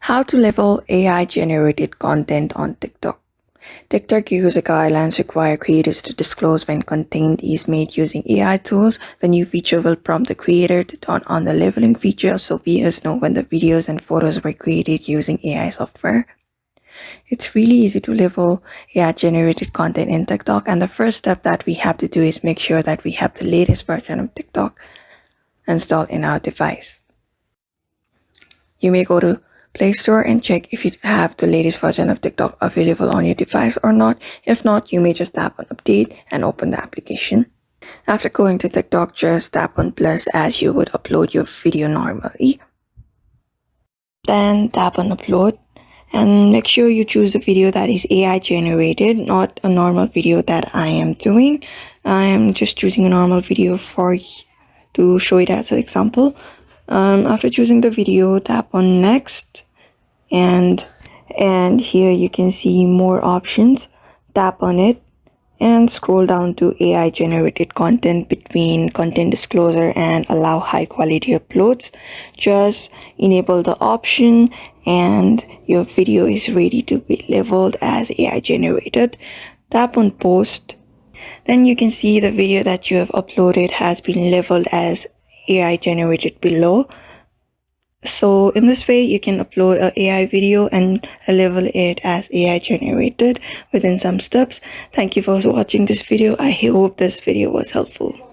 How to level AI generated content on TikTok. TikTok user guidelines require creators to disclose when content is made using AI tools. The new feature will prompt the creator to turn on the leveling feature so viewers know when the videos and photos were created using AI software. It's really easy to level AI generated content in TikTok, and the first step that we have to do is make sure that we have the latest version of TikTok installed in our device. You may go to Play Store and check if you have the latest version of TikTok available on your device or not. If not, you may just tap on Update and open the application. After going to TikTok, just tap on plus as you would upload your video normally. Then tap on Upload and make sure you choose a video that is AI generated, not a normal video that I am doing. I am just choosing a normal video to show it as an example. After choosing the video, tap on Next, and here you can see more options. Tap on it and scroll down to AI generated content between content disclosure and allow high quality uploads. Just enable the option and your video is ready to be leveled as AI generated. Tap on Post. Then you can see the video that you have uploaded has been leveled as AI generated below. So in this way, you can upload an AI video and level it as AI generated within some steps. Thank you for watching this video. I hope this video was helpful.